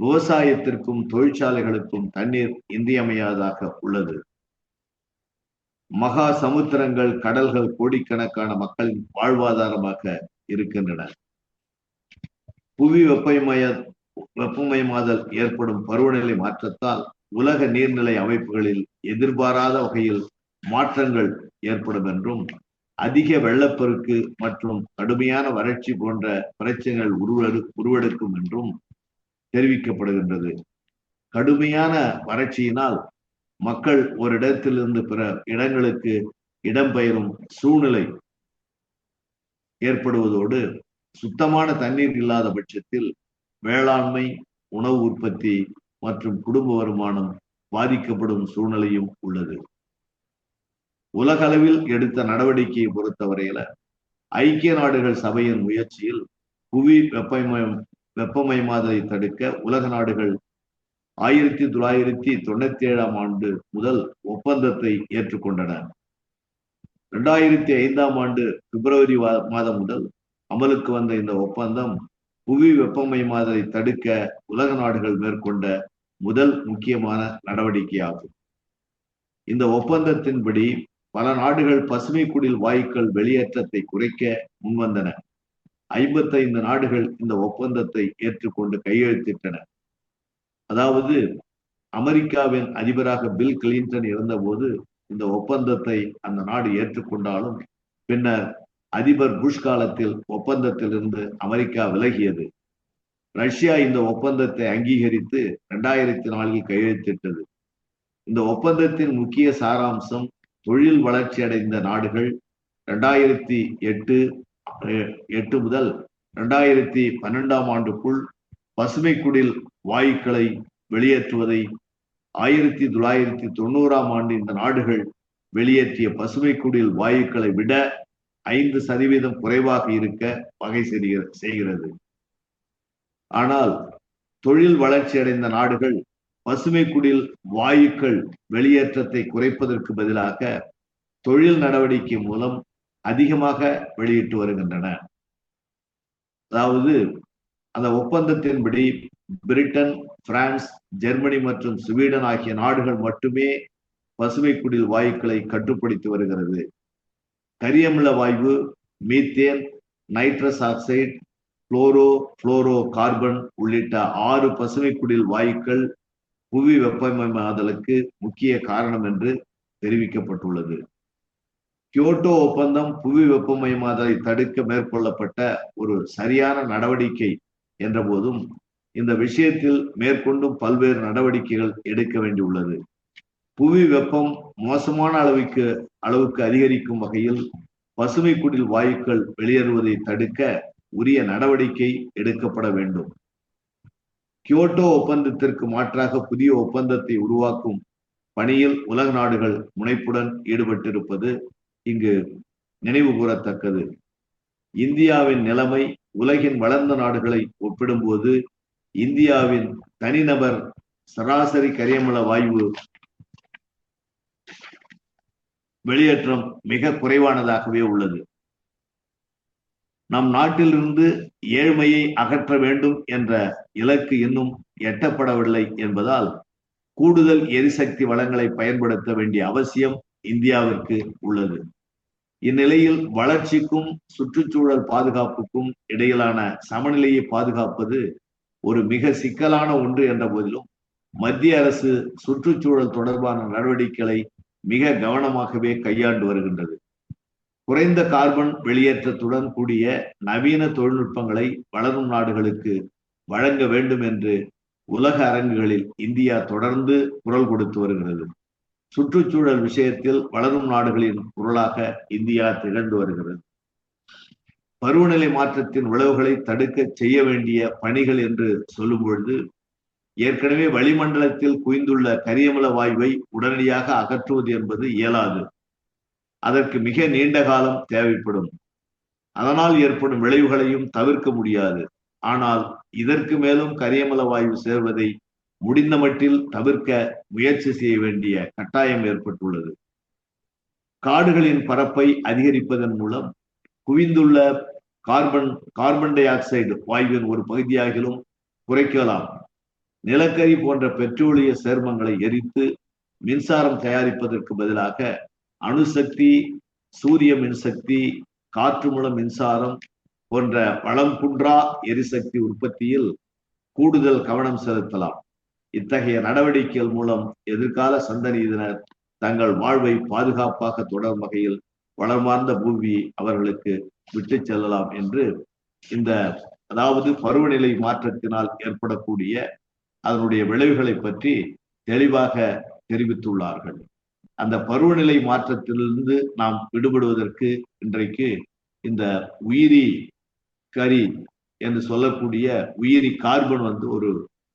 விவசாயத்திற்கும் தொழிற்சாலைகளுக்கும் தண்ணீர் இன்றியமையாததாக உள்ளது. மகா சமுத்திரங்கள், கடல்கள் கோடிக்கணக்கான மக்களின் வாழ்வாதாரமாக இருக்கின்றன. புவி வெப்பமயமாதல் ஏற்படும் பருவநிலை மாற்றத்தால் உலக நீர்நிலை அமைப்புகளில் எதிர்பாராத வகையில் மாற்றங்கள் ஏற்படும் என்றும் அதிக வெள்ளப்பெருக்கு மற்றும் கடுமையான வறட்சி போன்ற பிரச்சனைகள் உருவெடுக்கும் என்றும் தெரிவிக்கப்படுகின்றது. கடுமையான வறட்சியினால் மக்கள் ஒரு இடத்திலிருந்து பிற இடங்களுக்கு இடம்பெயரும் சூழ்நிலை ஏற்படுவதோடு சுத்தமான தண்ணீர் இல்லாத பட்சத்தில் வேளாண்மை, உணவு உற்பத்தி மற்றும் குடும்ப வருமானம் பாதிக்கப்படும் சூழ்நிலையும் உள்ளது. உலக அளவில் எடுத்த நடவடிக்கையை பொறுத்தவரையில ஐக்கிய நாடுகள் சபையின் முயற்சியில் புவி வெப்பமயமாதலை தடுக்க உலக நாடுகள் 1997 ஆண்டு முதல் ஒப்பந்தத்தை ஏற்றுக்கொண்டன. 2005 பிப்ரவரி மாதம் முதல் அமலுக்கு வந்த இந்த ஒப்பந்தம் புவி வெப்பமயமாதலை தடுக்க உலக நாடுகள் மேற்கொண்ட முதல் முக்கியமான நடவடிக்கையாகும். இந்த ஒப்பந்தத்தின்படி பல நாடுகள் பசுமை குடில் வாயுக்கள் வெளியேற்றத்தை குறைக்க முன்வந்தன. 55 நாடுகள் இந்த ஒப்பந்தத்தை ஏற்றுக்கொண்டு கையெழுத்திட்டன. அதாவது அமெரிக்காவின் அதிபராக பில் கிளின்டன் இருந்தபோது இந்த ஒப்பந்தத்தை அந்த நாடு ஏற்றுக்கொண்டாலும் பின்னர் அதிபர் புஷ் காலத்தில் ஒப்பந்தத்திலிருந்து அமெரிக்கா விலகியது. ரஷ்யா இந்த ஒப்பந்தத்தை அங்கீகரித்து 2004 கையெழுத்திட்டது. இந்த ஒப்பந்தத்தின் முக்கிய சாராம்சம் தொழில் வளர்ச்சி அடைந்த நாடுகள் 2008 முதல் 2012 ஆண்டுக்குள் பசுமை குடில் வாயுக்களை வெளியேற்றுவதை 1990 இந்த நாடுகள் வெளியேற்றிய பசுமை குடில் வாயுக்களை விட 5% குறைவாக இருக்க வகை செய்கிறது. ஆனால் தொழில் வளர்ச்சி அடைந்த நாடுகள் பசுமை குடில் வாயுக்கள் வெளியேற்றத்தை குறைப்பதற்கு பதிலாக தொழில் நடவடிக்கை மூலம் அதிகமாக வெளியிட்டு வருகின்றன. அதாவது அந்த ஒப்பந்தத்தின்படி பிரிட்டன், பிரான்ஸ், ஜெர்மனி மற்றும் ஸ்வீடன் ஆகிய நாடுகள் மட்டுமே பசுமை குடில் வாயுக்களை கட்டுப்படுத்தி வருகிறது. கரியமில வாயு, methane, nitrous oxide, fluorocarbon உள்ளிட்ட 6 பசுமை குடில் வாயுக்கள் புவி வெப்பமயமாதலுக்கு முக்கிய காரணம் என்று தெரிவிக்கப்பட்டுள்ளது. கியோட்டோ ஒப்பந்தம் புவி வெப்பமயமாதலை தடுக்க மேற்கொள்ளப்பட்ட ஒரு சரியான நடவடிக்கை என்ற போதும் இந்த விஷயத்தில் மேற்கொண்டும் பல்வேறு நடவடிக்கைகள் எடுக்க வேண்டியுள்ளது. புவி வெப்பம் மோசமான அளவுக்கு அதிகரிக்கும் வகையில் பசுமை குடில் வாயுக்கள் வெளியேறுவதை தடுக்க உரிய நடவடிக்கை எடுக்கப்பட வேண்டும். கியோட்டோ ஒப்பந்தத்திற்கு மாற்றாக புதிய ஒப்பந்தத்தை உருவாக்கும் பணியில் உலக நாடுகள் முனைப்புடன் ஈடுபட்டிருப்பது இங்கு நினைவு கூறத்தக்கது. இந்தியாவின் நிலைமை உலகின் வளர்ந்த நாடுகளை ஒப்பிடும்போது இந்தியாவின் தனிநபர் சராசரி கரியமில வாயு வெளியேற்றம் மிக குறைவானதாகவே உள்ளது. நம் நாட்டிலிருந்து ஏழ்மையை அகற்ற வேண்டும் என்ற இலக்கு இன்னும் எட்டப்படவில்லை என்பதால் கூடுதல் எரிசக்தி வளங்களை பயன்படுத்த வேண்டிய அவசியம் இந்தியாவிற்கு உள்ளது. இந்நிலையில் வளர்ச்சிக்கும் சுற்றுச்சூழல் பாதுகாப்புக்கும் இடையிலான சமநிலையை பாதுகாப்பது ஒரு மிக சிக்கலான ஒன்று என்ற போதிலும் மத்திய அரசு சுற்றுச்சூழல் தொடர்பான நடவடிக்கைகளை மிக கவனமாகவே கையாண்டு வருகின்றது. குறைந்த கார்பன் வெளியேற்றத்துடன் கூடிய நவீன தொழில்நுட்பங்களை வளரும் நாடுகளுக்கு வழங்க வேண்டும் என்று உலக அரங்குகளில் இந்தியா தொடர்ந்து குரல் கொடுத்து வருகிறது. சுற்றுச்சூழல் விஷயத்தில் வளரும் நாடுகளின் குரலாக இந்தியா திகழ்ந்து வருகிறது. பருவநிலை மாற்றத்தின் விளைவுகளை தடுக்க செய்ய வேண்டிய பணிகள் என்று சொல்லும் பொழுது ஏற்கனவே வளிமண்டலத்தில் குவிந்துள்ள கரியமில வாயுவை உடனடியாக அகற்றுவது என்பது இயலாது. அதற்கு மிக நீண்ட காலம் தேவைப்படும். அதனால் ஏற்படும் விளைவுகளையும் தவிர்க்க முடியாது. ஆனால் இதற்கு மேலும் கரியமில வாயு சேர்வதை முடிந்த மட்டில் தவிர்க்க முயற்சி செய்ய வேண்டிய கட்டாயம் ஏற்பட்டுள்ளது. காடுகளின் பரப்பை அதிகரிப்பதன் மூலம் குவிந்துள்ள கார்பன் டை ஆக்சைடு வாயுவின் ஒரு பகுதியாகிலும் குறைக்கலாம். நிலக்கரி போன்ற பெட்ரோலிய சேர்மங்களை எரித்து மின்சாரம் தயாரிப்பதற்கு பதிலாக அணுசக்தி, சூரிய மின்சக்தி, காற்று மூலம் மின்சாரம் போன்ற வளம் குன்றா எரிசக்தி உற்பத்தியில் கூடுதல் கவனம் செலுத்தலாம். இத்தகைய நடவடிக்கைகள் மூலம் எதிர்கால சந்ததியினர் தங்கள் வாழ்வை பாதுகாப்பாக தொடரும் வகையில் வளர்மார்ந்த பூமி அவர்களுக்கு விட்டு செல்லலாம் என்று அதாவது பருவநிலை மாற்றத்தினால் ஏற்படக்கூடிய அதனுடைய விளைவுகளை பற்றி தெளிவாக தெரிவித்துள்ளார்கள். அந்த பருவநிலை மாற்றத்திலிருந்து நாம் விடுபடுவதற்கு இன்றைக்கு இந்த உயிரி கரி என்று சொல்லக்கூடிய உயிரி கார்பன் ஒரு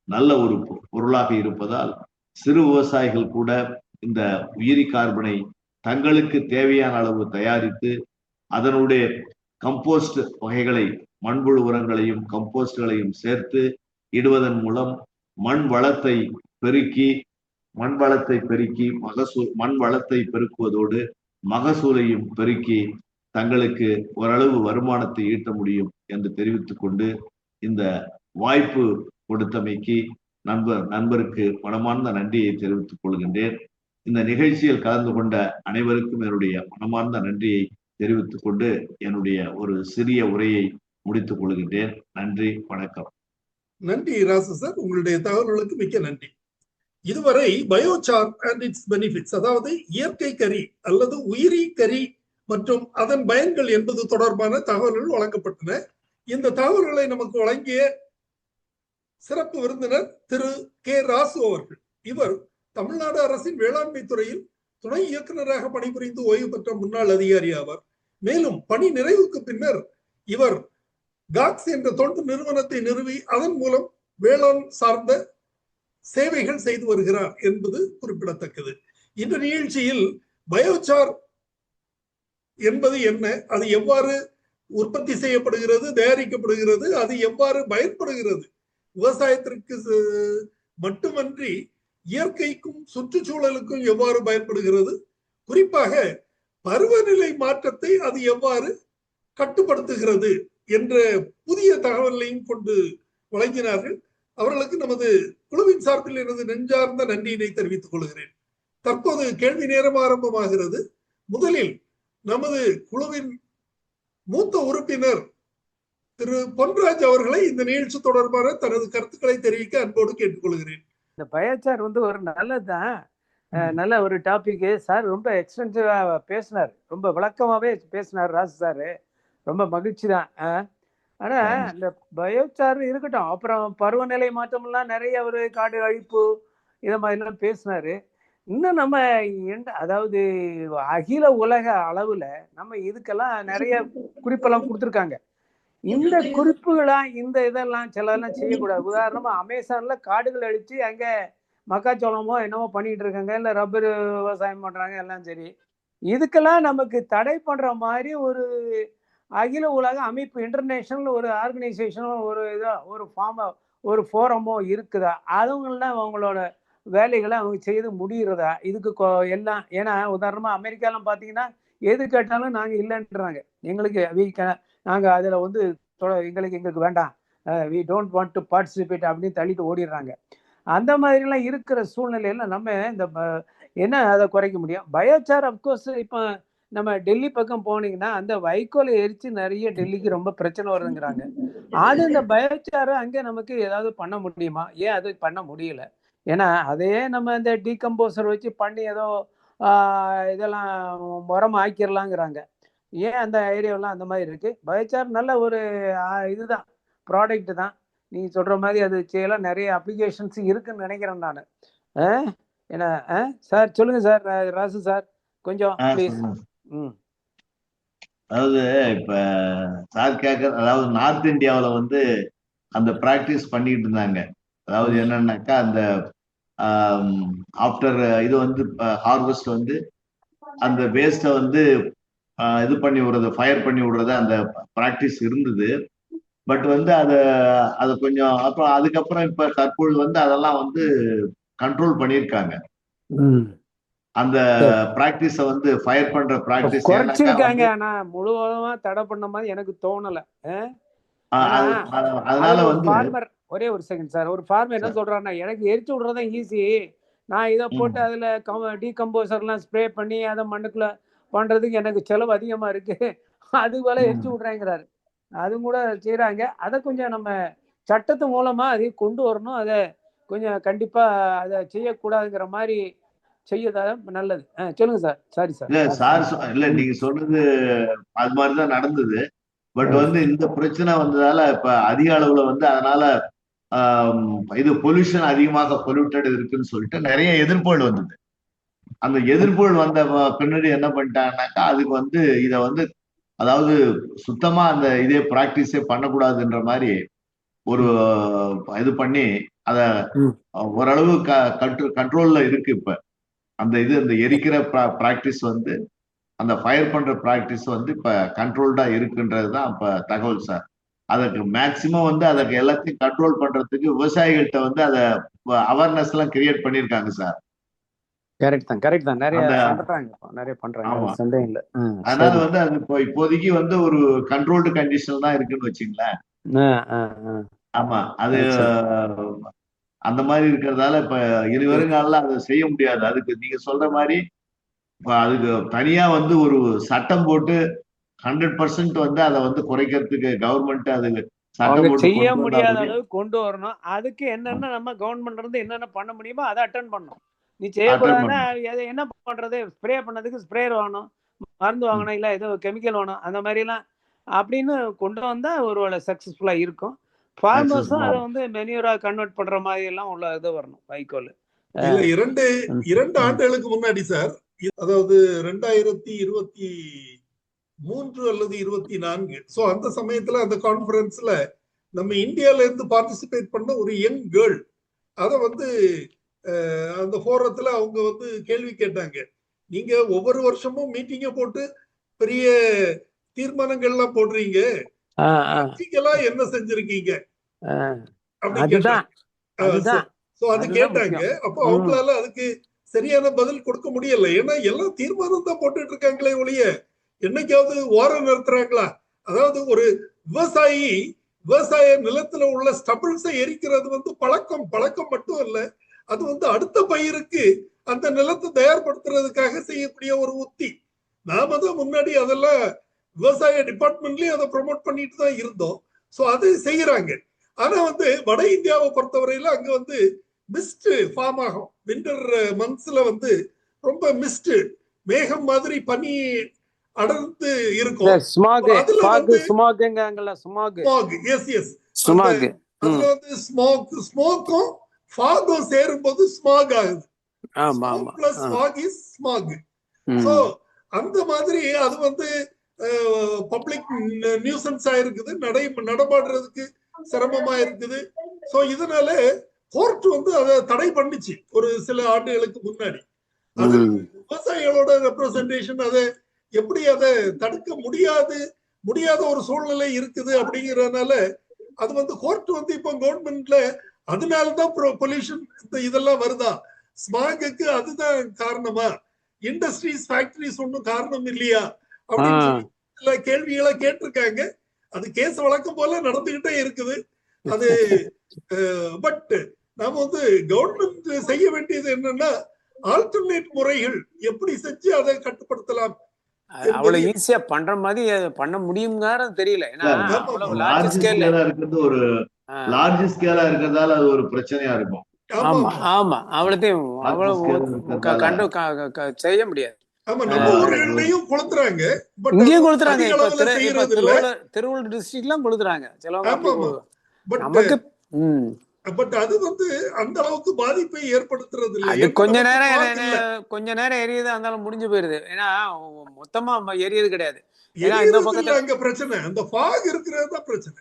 நல்ல ஒரு பொருளாக இருப்பதால் சிறு விவசாயிகள் கூட இந்த உயிரி கார்பனை தங்களுக்கு தேவையான அளவு தயாரித்து அதனுடைய கம்போஸ்ட் வகைகளை, மண்புழு உரங்களையும் கம்போஸ்ட்களையும் சேர்த்து இடுவதன் மூலம் மண் வளத்தை பெருக்கி மண் வளத்தை பெருக்குவதோடு மகசூலையும் பெருக்கி தங்களுக்கு ஓரளவு வருமானத்தை ஈட்ட முடியும் என்று தெரிவித்துக் கொண்டு இந்த வாய்ப்பு கொடுத்தமைக்கு நண்பருக்கு மனமார்ந்த நன்றியை தெரிவித்துக் கொள்கின்றேன். இந்த நிகழ்ச்சியில் கலந்து கொண்ட அனைவருக்கும் என்னுடைய மனமார்ந்த நன்றியை தெரிவித்துக் கொண்டு என்னுடைய ஒரு சிறிய உரையை முடித்துக் கொள்கின்றேன். நன்றி, வணக்கம். நன்றி ராசு சார், உங்களுடைய தகவல்களுக்கு மிக்க நன்றி. இதுவரை பயோசார் அண்ட் இட்ஸ் பெனிஃபிட்ஸ், அதாவது இயற்கை கரி அல்லது உயிரி கரி மற்றும் அதன் பயன்கள் என்பது தொடர்பான தகவல்கள் வழங்கப்பட்டன. இந்த தகவல்களை நமக்கு வழங்கிய சிறப்பு விருந்தினர் திரு கே ராசு அவர்கள். இவர் தமிழ்நாடு அரசின் வேளாண்மை துறையில் துணை இயக்குநராக பணிபுரிந்து ஓய்வு பெற்ற முன்னாள் அதிகாரி ஆவார். மேலும் பணி நிறைவுக்கு பின்னர் இவர் காக்ஸ் என்ற தொண்டு நிறுவனத்தை நிறுவி அதன் மூலம் வேளாண் சார்ந்த சேவைகள் செய்து வருகிறார் என்பது குறிப்பிடத்தக்கது. இந்த நிகழ்ச்சியில் பயோசார் என்பது என்ன, அது எவ்வாறு உற்பத்தி செய்யப்படுகிறது, தயாரிக்கப்படுகிறது, அது எவ்வாறு பயன்படுகிறது, விவசாயத்திற்கு மட்டுமன்றி இயற்கைக்கும் சுற்றுச்சூழலுக்கும் எவ்வாறு பயன்படுகிறது, குறிப்பாக பருவநிலை மாற்றத்தை அது எவ்வாறு கட்டுப்படுத்துகிறது என்ற புதிய தகவலையும் கொண்டு வழங்கினார்கள். அவர்களுக்கு நமது குழுவின் சார்பில் எனது நெஞ்சார்ந்த நன்றியினை தெரிவித்துக் கொள்கிறேன். தற்போது கேள்வி நேரம் ஆரம்பமாகிறது. முதலில் நமது குழுவின் மூத்த உறுப்பினர் திரு பொன்ராஜ் அவர்களை இந்த நிகழ்ச்சி தொடர்பான தனது கருத்துக்களை தெரிவிக்க அன்போடு கேட்டுக்கொள்கிறேன். இந்த பயோசார் ஒரு நல்லதுதான், நல்ல ஒரு டாபிக் சார். ரொம்ப எக்ஸ்டென்சிவா பேசினார், ரொம்ப விளக்கமாவே பேசினார் ராசு சார். ரொம்ப மகிழ்ச்சி தான். ஆனா இந்த பயோசார் இருக்கட்டும், அப்புறம் பருவநிலை மாற்றம்லாம் நிறைய ஒரு காடு அழிப்பு இதை மாதிரிலாம் பேசினாரு. இன்னும் நம்ம அதாவது அகில உலக அளவுல நம்ம இதுக்கெல்லாம் நிறைய குறிப்பெல்லாம் கொடுத்துருக்காங்க. இந்த குறிப்புகளா இந்த இதெல்லாம் சிலதெல்லாம் செய்யக்கூடாது. உதாரணமா அமேசான்ல காடுகள் அழிச்சு அங்க மக்காச்சோளமோ என்னமோ பண்ணிட்டு இருக்காங்க, இல்ல ரப்பர் விவசாயம் பண்றாங்க, எல்லாம் சரி. இதுக்கெல்லாம் நமக்கு தடை பண்ற மாதிரி ஒரு அகில உலக அமைப்பு, இன்டர்நேஷனல் ஒரு ஆர்கனைசேஷனோ ஒரு இதோ ஒரு ஃபார்மோ ஒரு ஃபோரமோ இருக்குதா? அதுங்கெல்லாம் அவங்களோட வேலைகளை அவங்க செய்து முடிகிறதா? இதுக்கு எல்லாம் ஏன்னா உதாரணமா அமெரிக்காலாம் பார்த்தீங்கன்னா எது கேட்டாலும் நாங்க இல்லைன்றாங்க. எங்களுக்கு நாங்க அதுல எங்களுக்கு வேண்டாம், we don't want to participate அப்படின்னு தள்ளிட்டு ஓடிடுறாங்க. அந்த மாதிரிலாம் இருக்கிற சூழ்நிலையில நம்ம இந்த என்ன அதை குறைக்க முடியும்? பயோசார் அப்கோர்ஸ் இப்போ நம்ம டெல்லி பக்கம் போனீங்கன்னா அந்த வைக்கோலை எரிச்சு நிறைய டெல்லிக்கு ரொம்ப பிரச்சனை வருதுங்கிறாங்க. அது இந்த பயோசாரை அங்கே நமக்கு ஏதாவது பண்ண முடியுமா? ஏன் அது பண்ண முடியல? ஏன்னா அதே நம்ம இந்த டீகம்போசர் வச்சு பண்ணி ஏதோ இதெல்லாம் உரம் ஆக்கிடலாங்கிறாங்க. ஏன் அந்த ஐடியாவெல்லாம் அந்த மாதிரி இருக்கு? பயோசார் நல்ல ஒரு இதுதான், ப்ராடக்ட் தான். நீ சொல்ற மாதிரி அது செய்யலாம், நிறைய அப்ளிகேஷன்ஸ் இருக்குன்னு நினைக்கிறேன் நான். ஏன்னா சார் சொல்லுங்க சார், ராசு சார் கொஞ்சம் ப்ளீஸ். அதாவது இப்ப சார் அதாவது நார்த் இந்தியாவில் அந்த பிராக்டிஸ் பண்ணிட்டு இருந்தாங்க. அதாவது என்னன்னாக்கா அந்த ஆஃப்டர் இது ஹார்வெஸ்ட் அந்த வேஸ்ட்டை இது பண்ணி விடுறது, ஃபயர் பண்ணி விடுறது, அந்த பிராக்டிஸ் இருந்தது. பட் அதை கொஞ்சம் அப்புறம் அதுக்கப்புறம் இப்ப தற்பொழுது அதெல்லாம் கண்ட்ரோல் பண்ணியிருக்காங்க. அந்த பிராக்டிஸ ஃபயர் பண்ற பிராக்டிஸ் குறைச்சிருக்காங்க. ஆனா முழுவதுமா தடை பண்ண மாதிரி எனக்கு தோணல. அதனால ஃபார்மர் ஒரே ஒரு செகண்ட் சார், ஒரு ஃபார்மர் என்ன சொல்றாருன்னா, எனக்கு எரிச்சு விடுறதுதான் ஈஸி, நான் இதை போட்டு அதுல டீகம்போசர்லாம் ஸ்ப்ரே பண்ணி அதை மண்ணுக்குள்ள பண்றதுக்கு எனக்கு செலவு அதிகமா இருக்கு, அது போல எரிச்சு விடுறேங்கிறாரு. அதுவும் கூட செய்யறாங்க. அதை கொஞ்சம் நம்ம சட்டத்து மூலமா அதையும் கொண்டு வரணும். அதை கொஞ்சம் கண்டிப்பா அதை செய்யக்கூடாதுங்கிற மாதிரி செய்யதான் நல்லது. சொல்லுங்க சார். Sorry sir. இல்ல சார், இல்ல நீங்க சொன்னது அது மாதிரிதான் நடந்தது. பட் இந்த பிரச்சனை வந்ததால இப்ப அதிக அளவுல அதனால இது பொல்யூஷன் அதிகமாக பொல்யூட்டட் இருக்குன்னு சொல்லிட்டு நிறைய எதிர்ப்புகள் வந்தது. அந்த எதிர்ப்புகள் வந்த பின்னாடி என்ன பண்ணிட்டாங்கன்னாக்கா அதுக்கு இதை அதாவது சுத்தமா அந்த இதே பிராக்டிஸே பண்ணக்கூடாதுன்ற மாதிரி ஒரு இது பண்ணி அத ஓரளவு கண்ட்ரோல்ல இருக்கு. இப்ப அந்த எரிக்கிற பிராக்டிஸ் அந்த ஃபயர் பண்ற பிராக்டிஸ் இப்ப கண்ட்ரோல்டா இருக்குன்றதுதான் இப்ப தகவல் சார். அதுக்கு மேக்சிமம் அதுக்கு எல்லாத்தையும் கண்ட்ரோல் பண்றதுக்கு விவசாயிகள்கிட்ட அதை அவேர்னஸ் எல்லாம் கிரியேட் பண்ணிருக்காங்க சார். கரெக்ட் தான். நிறைய பண்றாங்க. சந்தேகம் இல்ல. அதனால அது இப்போதைக்கு ஒரு கண்ட்ரோல்டு கண்டிஷன் தான் இருக்குன்னு வச்சுங்களேன். ஆமா, அது அந்த மாதிரி இருக்கிறதால இப்ப இனி வருங்கால அதை செய்ய முடியாது. அதுக்கு நீங்க சொல்ற மாதிரி இப்ப அதுக்கு தனியா ஒரு சட்டம் போட்டு 100% அதை குறைக்கிறதுக்கு கவர்மெண்ட் அதுக்கு சட்டம் செய்ய முடியாத அளவு கொண்டு வரணும். அதுக்கு என்னென்ன நம்ம கவர்மெண்ட் இருந்து என்னென்ன பண்ண முடியுமோ அதை அட்டென்ட் பண்ணணும். நீ செய்யக்கூடாதுன்னா என்ன பண்றது? ஸ்ப்ரே பண்ணதுக்கு ஸ்ப்ரேயர் வேணும், மருந்து வாங்கணும், இல்லை ஏதோ கெமிக்கல் வேணும், அந்த மாதிரிலாம் அப்படின்னு கொண்டு வந்தா ஒருவேளை சக்சஸ்ஃபுல்லா இருக்கும். ஃபார்மர்ஸும் அதை வந்து மெனியூரா கன்வெர்ட் பண்ற மாதிரி எல்லாம் உள்ள இது வரணும் வைக்கோல். இல்ல, இரண்டு ஆண்டுகளுக்கு முன்னாடி சார், அதாவது 2023 அல்லது 24, சோ அந்த சமயத்துல அந்த கான்ஃபரன்ஸ்ல நம்ம இந்தியால இருந்து பார்ட்டிசிபேட் பண்ண ஒரு யங் கேர்ள் அத வந்து அந்த ஃபோரத்துல அவங்க வந்து கேள்வி கேட்டாங்க. நீங்க ஒவ்வொரு வருஷமும் மீட்டிங்க போட்டு பெரிய தீர்மானங்கள்லாம் போடுறீங்க, என்ன செஞ்சிருக்கீங்க அப்படின்னு கேட்டாங்க. சோ அது கேட்டாங்க. அப்போ அவங்களால அதுக்கு சரியான பதில் கொடுக்க முடியல. ஏன்னா எல்லாம் தீர்மானம் தான் போட்டுட்டு இருக்காங்களே ஒழிய என்னைக்காவது ஓரம் நிறுத்துறாங்களா? அதாவது ஒரு விவசாய நிலத்துல உள்ள ஸ்டபிள்ஸை எரிக்கிறது வந்து பழக்கம் மட்டும் இல்ல, அது வந்து அடுத்த பயிருக்கு அந்த நிலத்தை தயார்படுத்துறதுக்காக செய்யக்கூடிய ஒரு உத்தி. நாம தான் முன்னாடி அதெல்லாம் விவசாய டிபார்ட்மெண்ட்லயும் அதை ப்ரொமோட் பண்ணிட்டு தான் இருந்தோம். சோ அது செய்யறாங்க. ஆனா வந்து வட இந்தியாவை பொறுத்தவரையில அங்க வந்து மிஸ்ட் ஃபார்ம் ஆகும். விண்டர் மந்த்ஸ்ல வந்து ரொம்ப மிஸ்ட் மேகம் மாதிரி பனி அடர்ந்து இருக்கும். ஸ்மோக்கும் ஃபாகும் சேரும்போது ஸ்மாக் ஆகுது. அந்த மாதிரி அது வந்து பப்ளிக் நியூசன்ஸ் ஆயிருக்குது, நடமாடுறதுக்கு சிரமமா இருக்குது. சோ இதனால கோர்ட் வந்து அதை தடை பண்ணிச்சு ஒரு சில ஆண்டுகளுக்கு முன்னாடி. அது விவசாயிகளோட ரெப்ரசன்டேஷன் அதை எப்படி அதை தடுக்க முடியாத ஒரு சூழ்நிலை இருக்குது அப்படிங்கறதுனால அது வந்து கோர்ட் வந்து இப்ப கவர்மெண்ட்ல அதனாலதான் பொல்யூஷன் இதெல்லாம் வருதா, ஸ்மாகுக்கு அதுதான் காரணமா, இண்டஸ்ட்ரீஸ் ஃபேக்டரிஸ் ஒன்னும் காரணம் இல்லையா அப்படின்னு சில கேள்விகளை கேட்டிருக்காங்க. அது கேஸ் வழக்கம் போல நடந்துகிட்டே இருக்குது. அது பட் நாம வந்து கவர்மெண்ட் செய்ய வேண்டியது என்னன்னா ஆல்டர்னேட் முறைகள் எப்படி செஞ்சு அதை கட்டுப்படுத்தலாம். அவ்வளவு ஈஸியா பண்ற மாதிரி பண்ண முடியுங்கிறது தெரியல. லார்ஜ் ஸ்கேலா இருக்கிறதால அது ஒரு பிரச்சனையா இருக்கும். ஆமா அவ்வளத்தையும் செய்ய முடியாது. இங்கேயும் கொளுத்துறாங்க. திருவள்ளூர் டிஸ்ட்ரிக்ட்லாம் கொளுத்துறாங்க நமக்கு. பட் அது வந்து அந்த அளவுக்கு பாதிப்பை ஏற்படுத்துறது இல்லை. அது கொஞ்ச நேரம் எரியுது, இருந்தாலும் முடிஞ்சு போயிருது. ஏன்னா மொத்தமா எரியுது கிடையாது. ஏன்னா இந்த பக்கத்துல அங்க பிரச்சனை அந்த ஃபாக் இருக்கிறது தான் பிரச்சனை.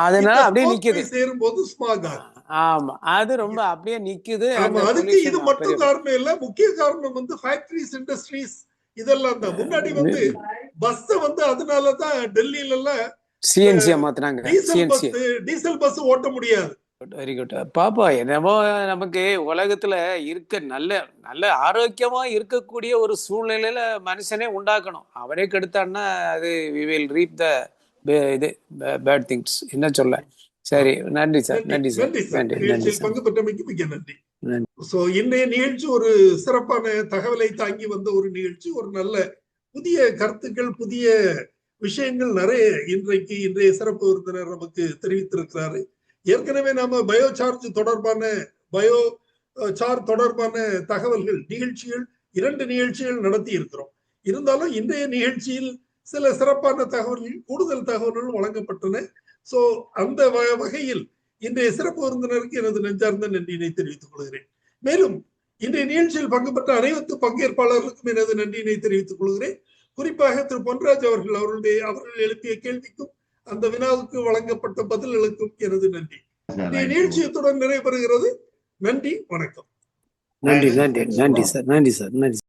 அதனால அப்படியே நிக்குது, சேரும்போது ஸ்மாக் ஆகும். ஆமா அது ரொம்ப அப்படியே நிக்குது. அதுக்கு இது மட்டும் காரணம் இல்ல, முக்கிய காரணம் வந்து ஃபேக்டரிஸ், இண்டஸ்ட்ரீஸ் இதெல்லாம் தான். முன்னாடி வந்து பஸ் வந்து அதனாலதான் டெல்லியில எல்லாம் சிஎன்சியா மாத்துறாங்க. டீசல் பஸ் ஓட்ட முடியாது. வெரி குட் பாப்பா. என்னமோ நமக்கு உலகத்துல இருக்க நல்ல ஆரோக்கியமா இருக்கக்கூடிய ஒரு சூழ்நிலையில மனுஷனே உண்டாக்கணும். அவரே கெடுத்தான்னா அது we will reap the இது பேட் திங்ஸ். என்ன சொல்ல. சரி, நன்றி சார். நன்றி சார். பங்கு பெற்றமைக்கு மிக நன்றி. சோ இன்றைய நிகழ்ச்சி ஒரு சிறப்பான தகவலை தாங்கி வந்த ஒரு நிகழ்ச்சி. ஒரு நல்ல புதிய கருத்துக்கள், புதிய விஷயங்கள் நிறைய இன்றைய சிறப்பு விருந்தினர் நமக்கு தெரிவித்திருக்கிறாரு. ஏற்கனவே நாம பயோசார்ஜ் தொடர்பான தகவல்கள் நிகழ்ச்சிகள் 2 நிகழ்ச்சிகள் நடத்தி இருக்கிறோம். இருந்தாலும் இன்றைய நிகழ்ச்சியில் சில சிறப்பான கூடுதல் தகவல்கள் வழங்கப்பட்டன. சோ அந்த வகையில் இன்றைய சிறப்பு விருந்தினருக்கு எனது நெஞ்சார்ந்த நன்றியினை தெரிவித்துக் கொள்கிறேன். மேலும் இன்றைய நிகழ்ச்சியில் பங்கு பெற்ற அனைத்து பங்கேற்பாளர்களுக்கும் எனது நன்றியினை தெரிவித்துக் கொள்கிறேன். குறிப்பாக திரு பொன்ராஜ் அவர்கள் எழுப்பிய கேள்விக்கும் அந்த வினாவுக்கு வழங்கப்பட்ட பதில்களுக்கும் எனது நன்றி. நிகழ்ச்சியத்துடன் நிறைவு பெறுகிறது. நன்றி, வணக்கம். நன்றி சார். நன்றி சார்.